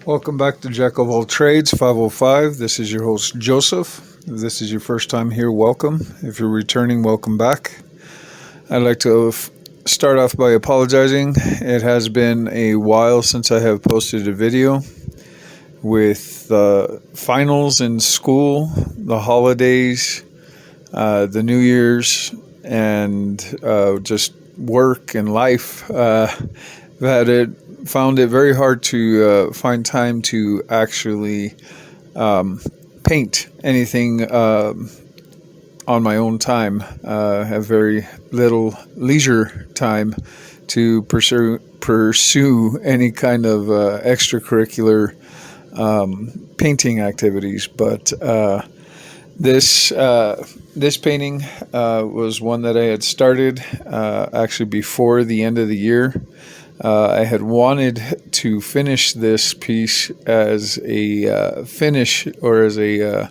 Welcome back to Jack of All Trades 505. This is your host, Joseph. If this is your first time here, welcome. If you're returning, welcome back. I'd like to start off by apologizing. It has been a while since I have posted a video. With finals in school, the holidays, the New Year's, and just work and life, found it very hard to find time to actually paint anything on my own time. Have very little leisure time to pursue any kind of extracurricular painting activities. But this painting was one that I had started actually before the end of the year. I had wanted to finish this piece as a finish or as a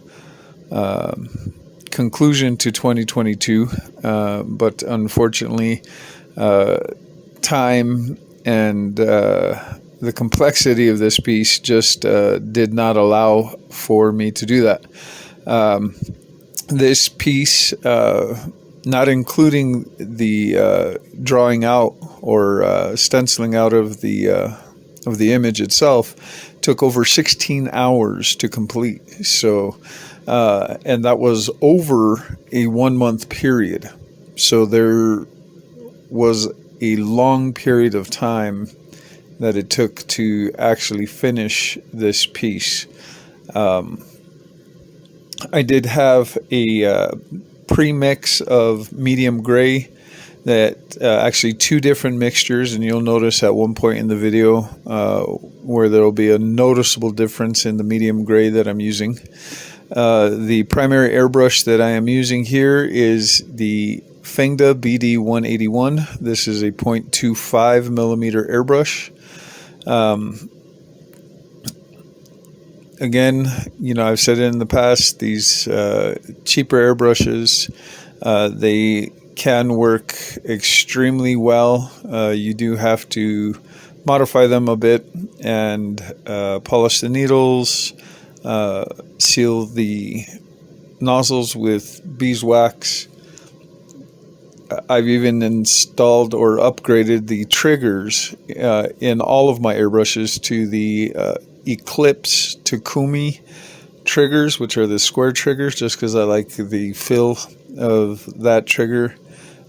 conclusion to 2022, but unfortunately, time and the complexity of this piece just did not allow for me to do that. This piece, not including the drawing out or stenciling out of the image itself, took over 16 hours to complete. So, and that was over a 1 month period. So there was a long period of time that it took to actually finish this piece. I did have a pre-mix of medium gray that actually two different mixtures, and you'll notice at one point in the video where there will be a noticeable difference in the medium gray that I'm using. The primary airbrush that I am using here is the Fengda BD 181. This is a 0.25 millimeter airbrush. Again, I've said it in the past, these cheaper airbrushes, they can work extremely well. You do have to modify them a bit and polish the needles, seal the nozzles with beeswax. I've even installed or upgraded the triggers in all of my airbrushes to the Eclipse Takumi triggers, which are the square triggers, just because I like the feel of that trigger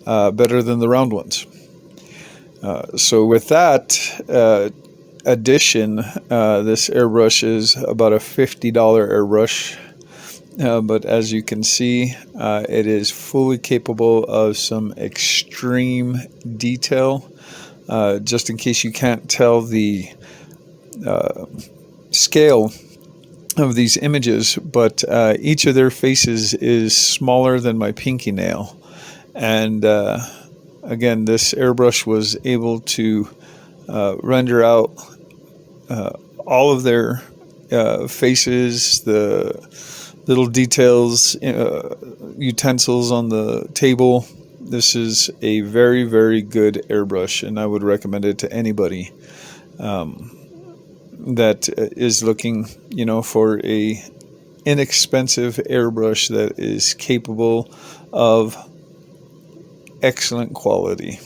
better than the round ones. So with that addition, this airbrush is about a $50 airbrush. But as you can see, it is fully capable of some extreme detail. Just in case you can't tell the scale of these images, but each of their faces is smaller than my pinky nail. And again, this airbrush was able to render out all of their faces, the little details, utensils on the table. This is a very, very good airbrush, and I would recommend it to anybody that is looking, for a inexpensive airbrush that is capable of excellent quality.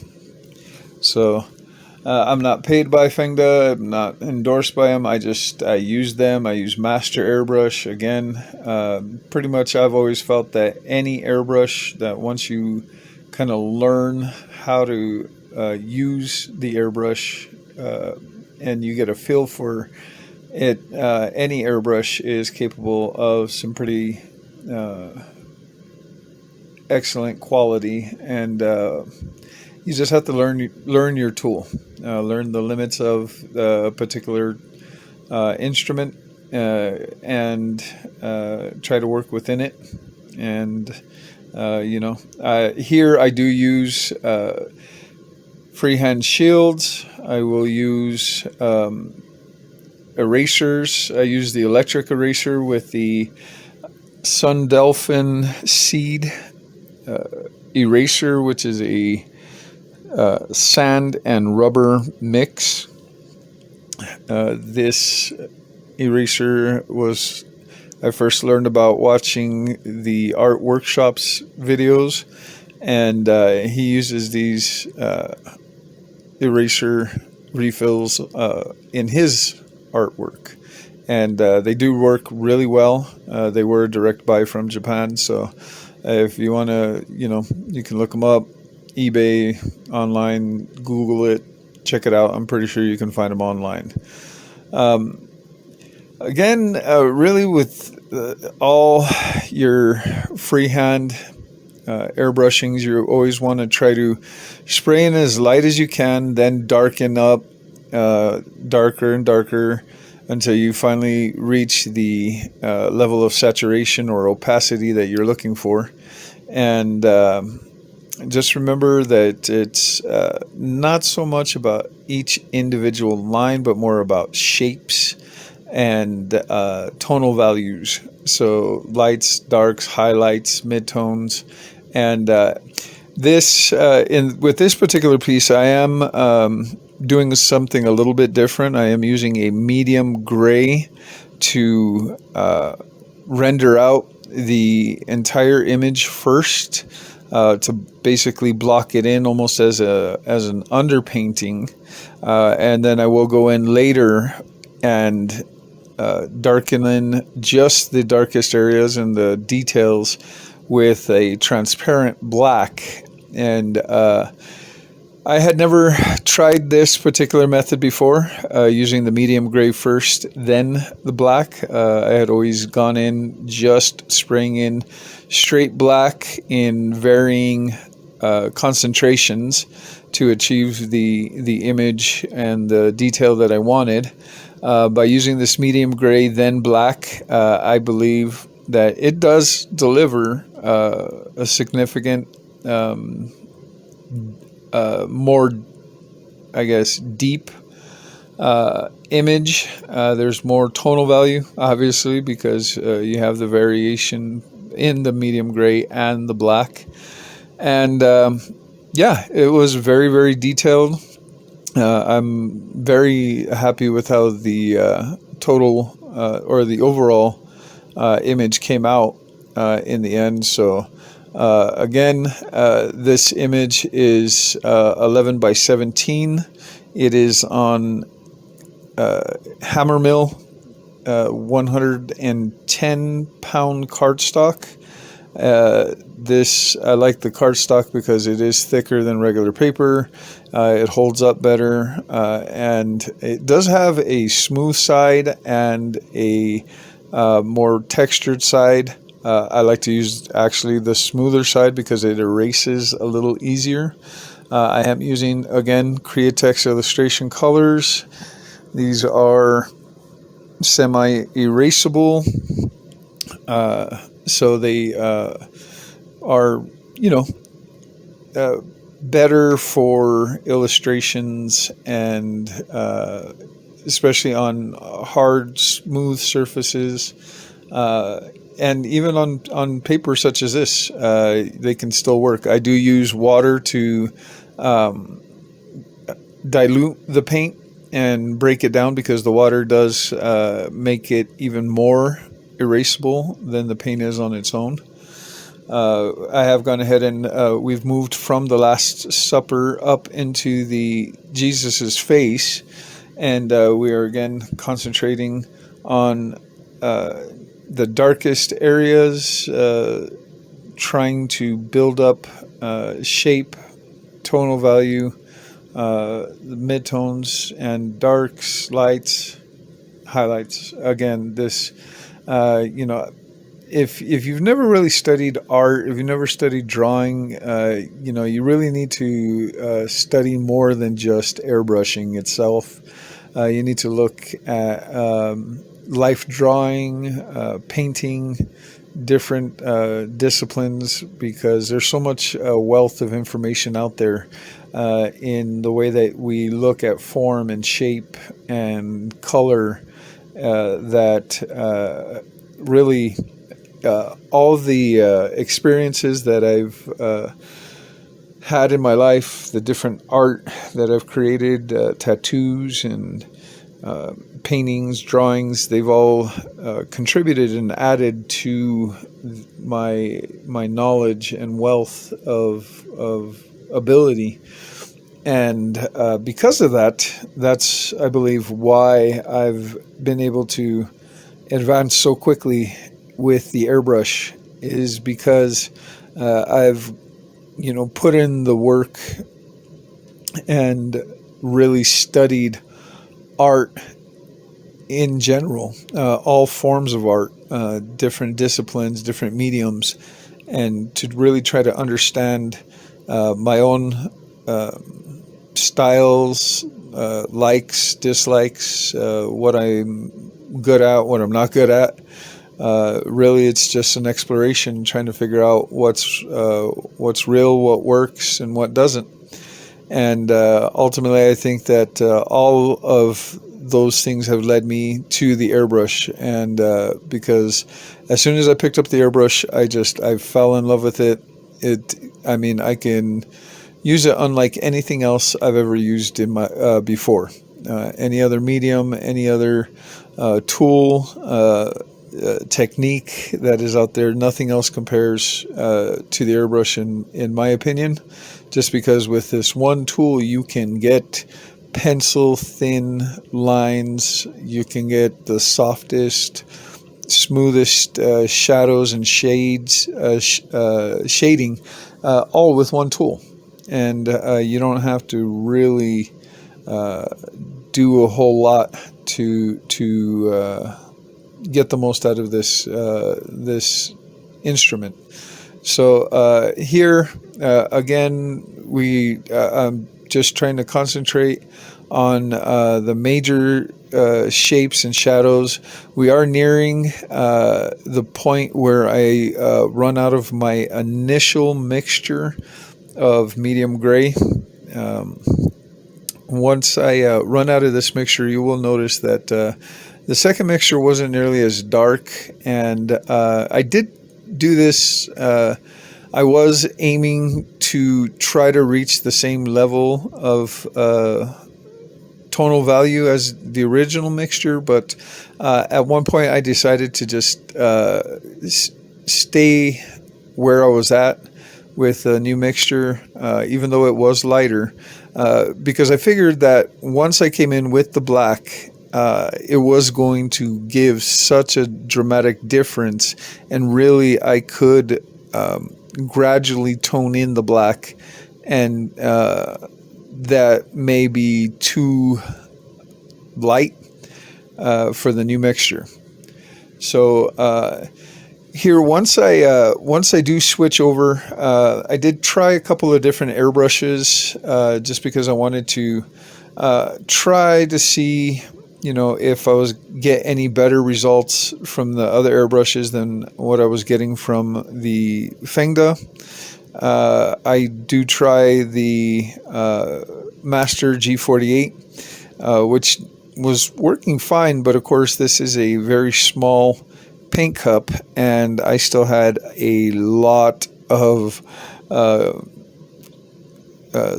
So I'm not paid by Fengda. I'm not endorsed by them. I use them. I use Master Airbrush. Again, pretty much I've always felt that any airbrush, that once you kind of learn how to use the airbrush and you get a feel for it, any airbrush is capable of some pretty excellent quality, and you just have to learn your tool, learn the limits of a particular instrument, and try to work within it. And here I do use freehand shields. I will use erasers. I use the electric eraser with the Sun Delphin Seed eraser, which is a sand and rubber mix. This eraser I first learned about watching the art workshops videos, and he uses these eraser refills in his artwork, and they do work really well. They were a direct buy from Japan, so if you want to, you can look them up, eBay, online, Google it, check it out. I'm pretty sure you can find them online. Again, really with all your freehand airbrushings, you always want to try to spray in as light as you can, then darken up darker and darker until you finally reach the level of saturation or opacity that you're looking for. And just remember that it's not so much about each individual line, but more about shapes and tonal values. So lights, darks, highlights, midtones, and with this particular piece, I am doing something a little bit different. I am using a medium gray to render out the entire image first, to basically block it in almost as an underpainting, and then I will go in later and darken in just the darkest areas and the details with a transparent black. And I had never tried this particular method before, using the medium gray first, then the black. I had always gone in just spraying in straight black in varying concentrations to achieve the image and the detail that I wanted. By using this medium gray, then black, I believe that it does deliver a significant, more, I guess, deep image. There's more tonal value, obviously, because you have the variation in the medium gray and the black. And yeah, it was very, very detailed. I'm very happy with how the total or the overall image came out in the end. So again, this image is 11 by 17. It is on Hammermill 110 pound cardstock. I like the cardstock because it is thicker than regular paper. It holds up better, and it does have a smooth side and a more textured side. I like to use actually the smoother side because it erases a little easier. I am using, again, Createx illustration colors. These are semi-erasable, so they are, better for illustrations and especially on hard, smooth surfaces. And even on paper such as this, they can still work. I do use water to dilute the paint and break it down because the water does make it even more erasable than the paint is on its own. I have gone ahead and we've moved from the Last Supper up into the Jesus's face, and we are again concentrating on the darkest areas, trying to build up shape, tonal value, the midtones and darks, lights, highlights. Again, this, if you've never really studied art, if you've never studied drawing, you really need to study more than just airbrushing itself. You need to look at life drawing, painting, different disciplines, because there's so much wealth of information out there in the way that we look at form and shape and color, that really all the experiences that I've had in my life, the different art that I've created, tattoos and paintings, drawings, they've all contributed and added to my knowledge and wealth of ability. And because of that, that's, I believe, why I've been able to advance so quickly with the airbrush, is because I've, put in the work and really studied art in general, all forms of art, different disciplines, different mediums, and to really try to understand my own styles, likes, dislikes, what I'm good at, what I'm not good at. Really, it's just an exploration, trying to figure out what's real, what works, and what doesn't. And ultimately, I think that all of those things have led me to the airbrush. And because as soon as I picked up the airbrush, I fell in love with it. I can use it unlike anything else I've ever used in my before. Any other medium, any other tool, technique that is out there, nothing else compares to the airbrush in my opinion, just because with this one tool you can get pencil thin lines, you can get the softest, smoothest shadows and shades, shading, all with one tool. And you don't have to really do a whole lot to get the most out of this instrument. So here again, I'm just trying to concentrate on the major shapes and shadows. We are nearing the point where I run out of my initial mixture of medium gray. Once I run out of this mixture, you will notice that the second mixture wasn't nearly as dark, and I did do this. I was aiming to try to reach the same level of tonal value as the original mixture, but at one point I decided to just stay where I was at with a new mixture, even though it was lighter, because I figured that once I came in with the black, it was going to give such a dramatic difference, and really I could gradually tone in the black, and that may be too light for the new mixture. So here, once I do switch over, I did try a couple of different airbrushes, just because I wanted to try to see, if I was get any better results from the other airbrushes than what I was getting from the Fengda. I do try the Master G48, which was working fine, but of course this is a very small paint cup, and I still had a lot of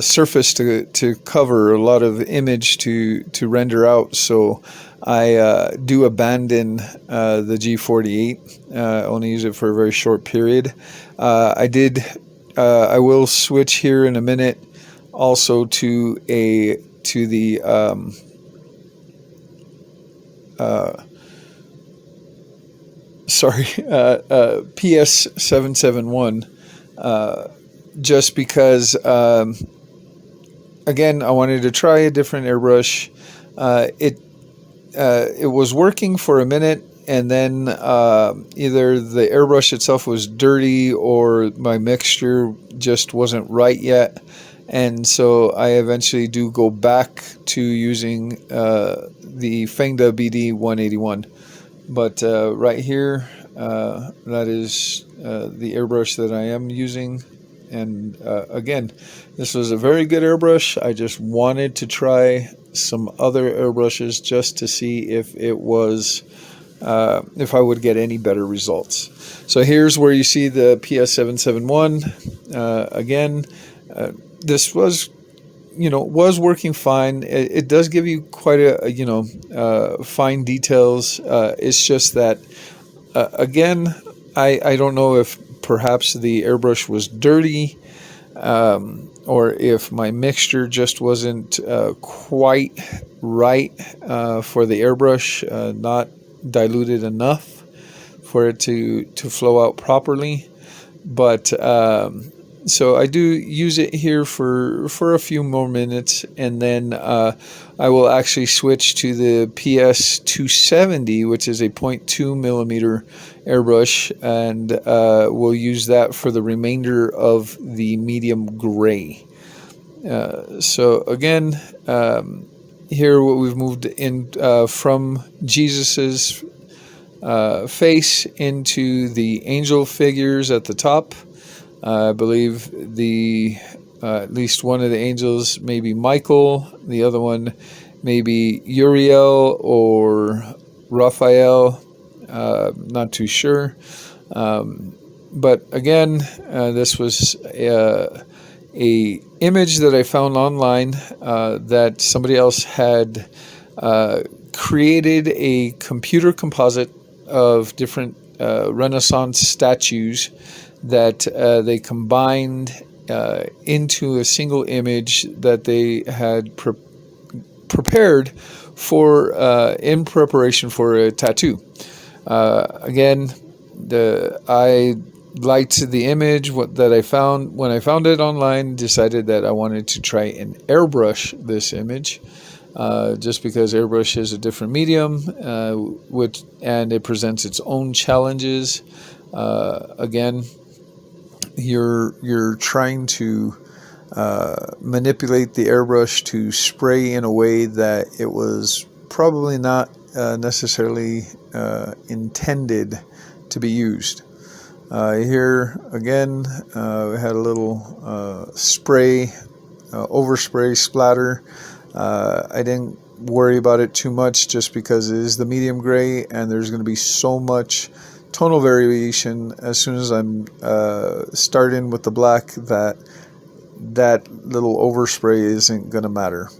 surface to cover, a lot of image to render out. So I do abandon the G48. Only use it for a very short period. I will switch here in a minute also to the PS771, just because again, I wanted to try a different airbrush. It was working for a minute, and then either the airbrush itself was dirty or my mixture just wasn't right yet, and so I eventually do go back to using the Fengda BD 181. But right here, that is the airbrush that I am using. And again, this was a very good airbrush. I just wanted to try some other airbrushes just to see if it was, if I would get any better results. So here's where you see the PS771. Again, this was was working fine. It does give you quite fine details. It's just that, again, I don't know if perhaps the airbrush was dirty, or if my mixture just wasn't quite right for the airbrush, not diluted enough for it to flow out properly. But so I do use it here for a few more minutes, and then I will actually switch to the PS 270, which is a 0.2 millimeter airbrush, and we'll use that for the remainder of the medium gray. So again, here what we've moved in from Jesus's face into the angel figures at the top. I believe at least one of the angels may be Michael, the other one may be Uriel or Raphael, not too sure. But again, this was a image that I found online that somebody else had created a computer composite of different Renaissance statues that they combined into a single image that they had prepared for in preparation for a tattoo. Again, I liked the image that I found when I found it online. Decided that I wanted to try and airbrush this image. Just because airbrush is a different medium, and it presents its own challenges. Again, you're trying to manipulate the airbrush to spray in a way that it was probably not necessarily intended to be used. Here again, we had a little spray, overspray splatter. I didn't worry about it too much just because it is the medium gray, and there's going to be so much tonal variation as soon as I'm starting with the black that little overspray isn't going to matter.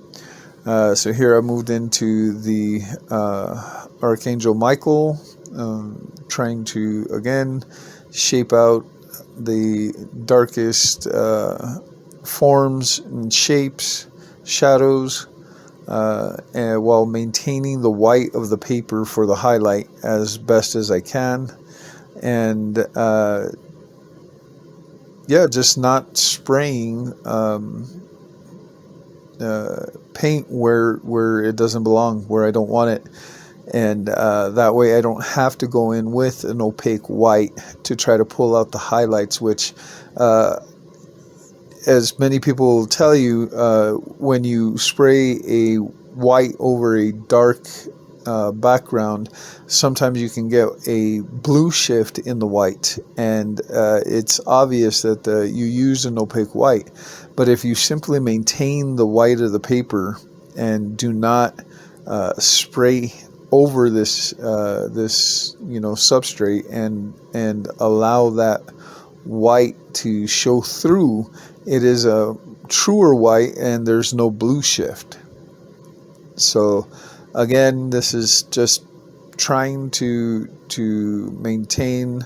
So here I moved into the Archangel Michael, trying to again shape out the darkest forms and shapes, shadows, and while maintaining the white of the paper for the highlight as best as I can. And just not spraying paint where it doesn't belong, where I don't want it. And that way I don't have to go in with an opaque white to try to pull out the highlights, which as many people will tell you, when you spray a white over a dark background, sometimes you can get a blue shift in the white, and it's obvious that you used an opaque white. But if you simply maintain the white of the paper and do not spray over this substrate and allow that white to show through, it is a truer white and there's no blue shift. So again, this is just trying to maintain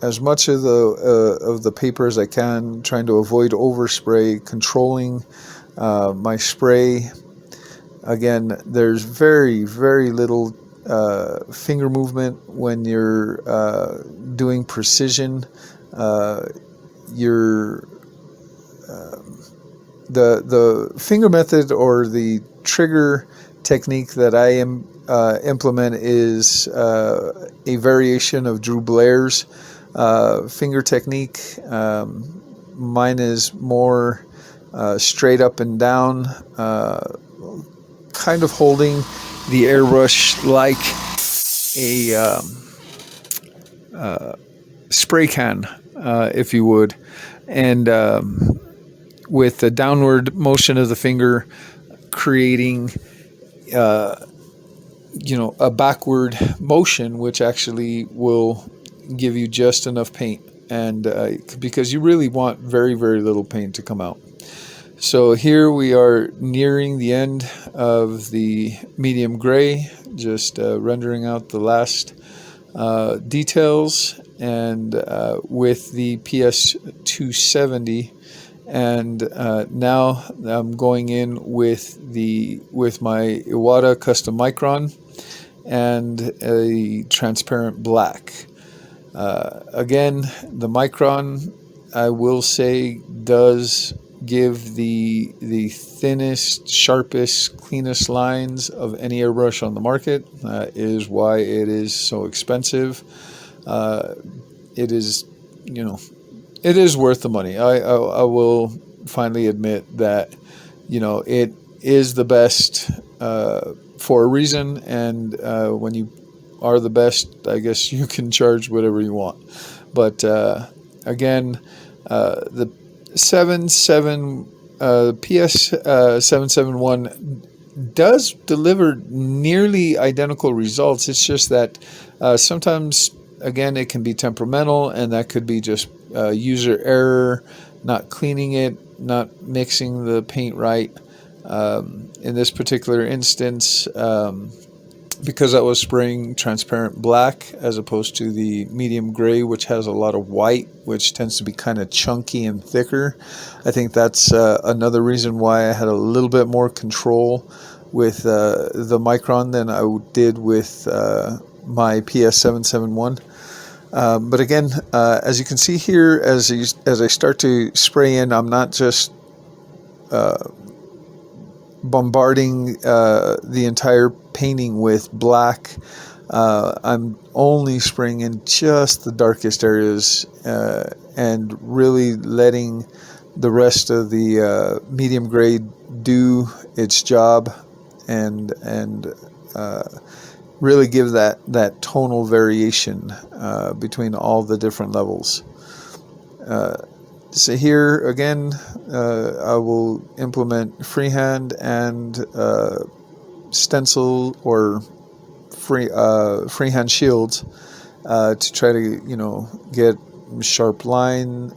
as much of the paper as I can, trying to avoid overspray, controlling my spray. Again, there's very, very little finger movement when you're doing precision. The finger method or the trigger technique that I implement is a variation of Drew Blair's finger technique. Mine is more straight up and down, kind of holding the airbrush like a spray can, if you would, and with the downward motion of the finger creating a backward motion, which actually will give you just enough paint. and because you really want very, very little paint to come out. So here we are nearing the end of the medium gray, just rendering out the last details, and with the PS 270, and now I'm going in with my Iwata custom micron and a transparent black. Again, the micron, I will say, does give the thinnest, sharpest, cleanest lines of any airbrush on the market. Is why it is so expensive. It is, it is worth the money. I will finally admit that, it is the best for a reason, and when you are the best, I guess you can charge whatever you want. But again, the PS 771 does deliver nearly identical results. It's just that sometimes, again, it can be temperamental, and that could be just user error, not cleaning it, not mixing the paint right. In this particular instance, because I was spraying transparent black as opposed to the medium gray, which has a lot of white, which tends to be kind of chunky and thicker. I think that's another reason why I had a little bit more control with the micron than I did with my PS771. But again, as you can see here, as I start to spray in, I'm not just bombarding the entire painting with black. I'm only spraying in just the darkest areas and really letting the rest of the medium gray do its job and really give that tonal variation between all the different levels. So here again, I will implement freehand and stencil or freehand shields to try to get sharp line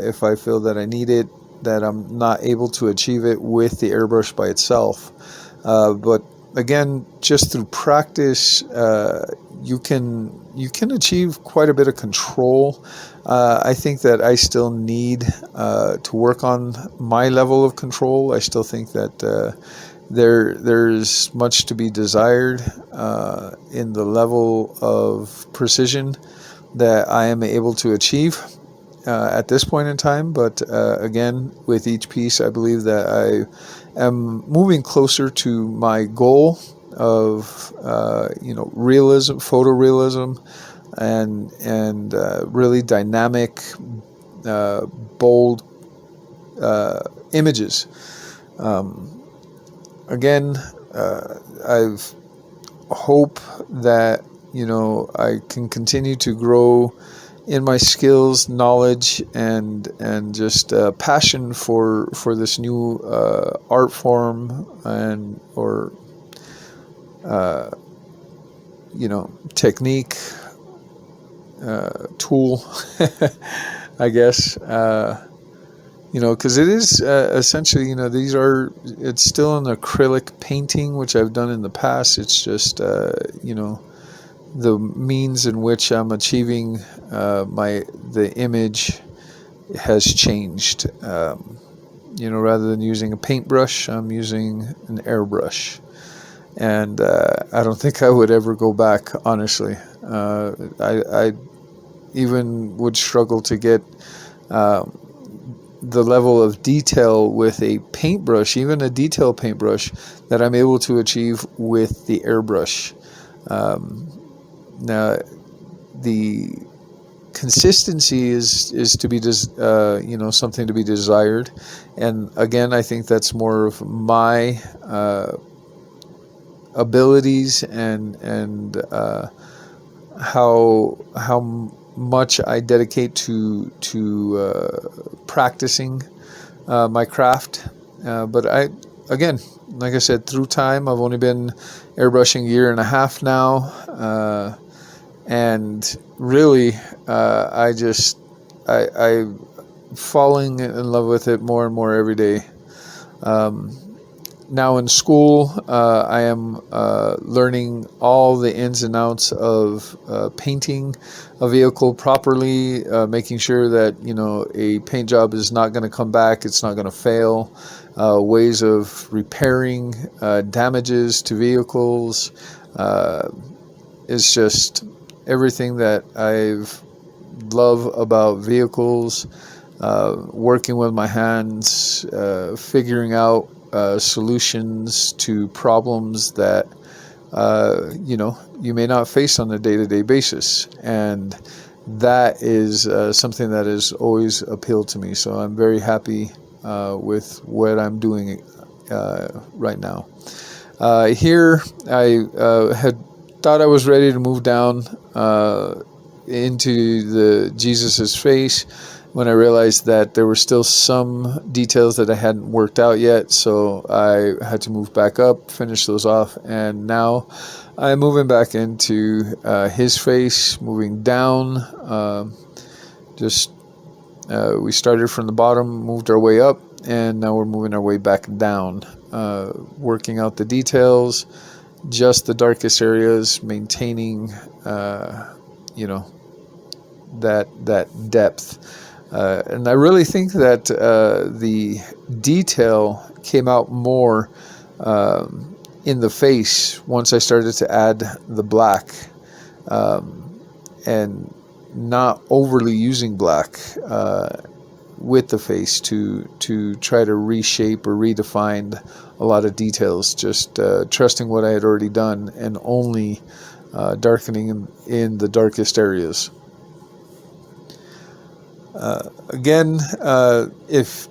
if I feel that I need it, that I'm not able to achieve it with the airbrush by itself. But again, just through practice, you can achieve quite a bit of control. I think that I still need to work on my level of control. I still think that there's much to be desired in the level of precision that I am able to achieve at this point in time. But again, with each piece, I believe that I am moving closer to my goal of realism, photorealism, and really dynamic, bold images. Again, I hope that I can continue to grow in my skills, knowledge, and just passion for this new art form or technique, tool, I guess. Because it is essentially, it's still an acrylic painting, which I've done in the past. It's just, the means in which I'm achieving the image has changed. Rather than using a paintbrush, I'm using an airbrush. And I don't think I would ever go back, honestly. I even would struggle to get the level of detail with a paintbrush, even a detail paintbrush, that I'm able to achieve with the airbrush. Now, the consistency is to be something to be desired, and again, I think that's more of my abilities and how much I dedicate to practicing my craft. But like I said, through time, I've only been airbrushing a year and a half now, and really, I just I'm falling in love with it more and more every day. Now in school, I am learning all the ins and outs of painting a vehicle properly, making sure that a paint job is not going to come back, it's not going to fail. Ways of repairing damages to vehicles. It's just everything that I've love about vehicles. Working with my hands, figuring out solutions to problems that you may not face on a day-to-day basis, and that is something that has always appealed to me. So I'm very happy with what I'm doing right now. Here I had thought I was ready to move down into the Jesus's face, when I realized that there were still some details that I hadn't worked out yet, so I had to move back up, finish those off, and now I'm moving back into his face, moving down. We started from the bottom, moved our way up, and now we're moving our way back down, working out the details, just the darkest areas, maintaining that depth. And I really think that the detail came out more in the face once I started to add the black, and not overly using black with the face to try to reshape or redefine a lot of details, just trusting what I had already done and only darkening in the darkest areas. Again, if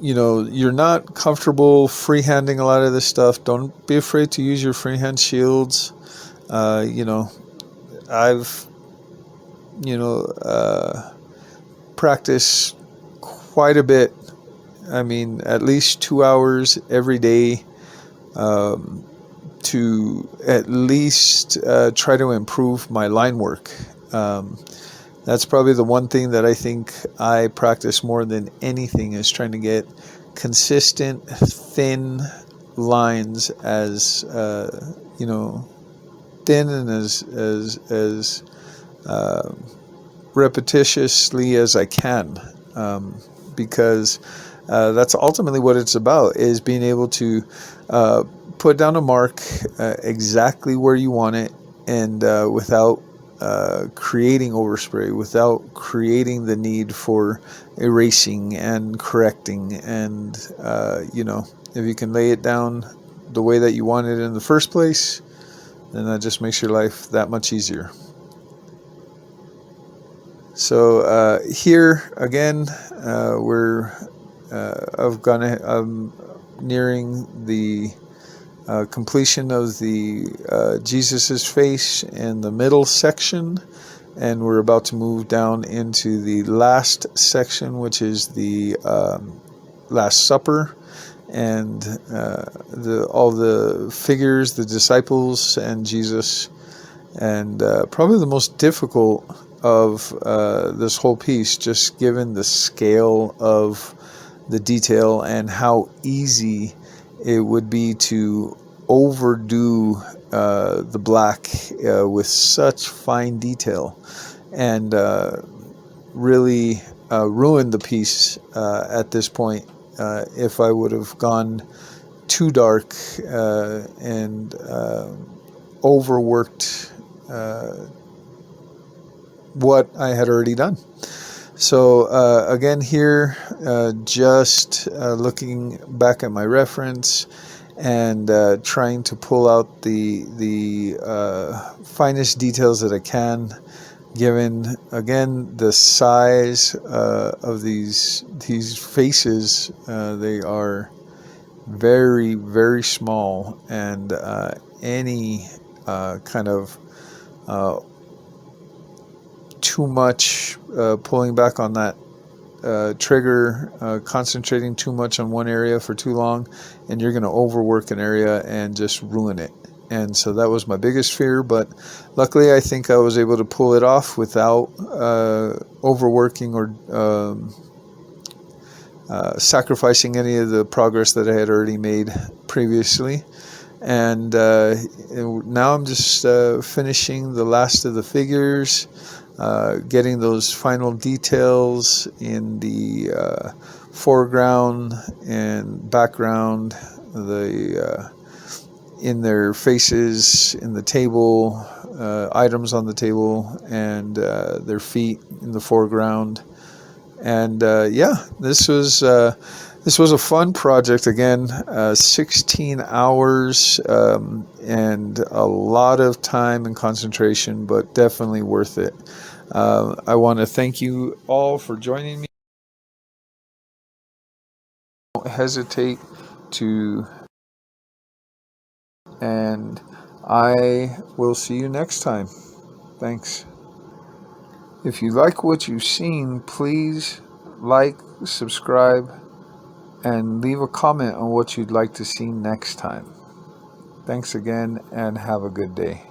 you're not comfortable freehanding a lot of this stuff, don't be afraid to use your freehand shields. I've practiced quite a bit. I mean, at least 2 hours every day to at least try to improve my line work. That's probably the one thing that I think I practice more than anything, is trying to get consistent, thin lines, as thin and as repetitiously as I can, because that's ultimately what it's about, is being able to put down a mark exactly where you want it, and without creating overspray, without creating the need for erasing and correcting. And if you can lay it down the way that you want it in the first place, then that just makes your life that much easier. So here again, I'm nearing the completion of the Jesus's face in the middle section, and we're about to move down into the last section, which is the Last Supper, and all the figures, the disciples and Jesus, and probably the most difficult of this whole piece, just given the scale of the detail and how easy it would be to overdo the black with such fine detail, and really ruin the piece at this point if I would have gone too dark and overworked what I had already done. So again here, just looking back at my reference and trying to pull out the finest details that I can, given again the size of these faces. They are very, very small, and any kind of too much pulling back on that trigger, concentrating too much on one area for too long, and you're going to overwork an area and just ruin it. and so that was my biggest fear, but luckily I think I was able to pull it off without overworking or sacrificing any of the progress that I had already made previously. And now I'm just finishing the last of the figures, getting those final details in the foreground and background, in their faces, in the table, items on the table, and their feet in the foreground. And this was a fun project again. 16 hours and a lot of time and concentration, but definitely worth it. I want to thank you all for joining me. Don't hesitate to, and I will see you next time. Thanks. If you like what you've seen, please like, subscribe, and leave a comment on what you'd like to see next time. Thanks again, and have a good day.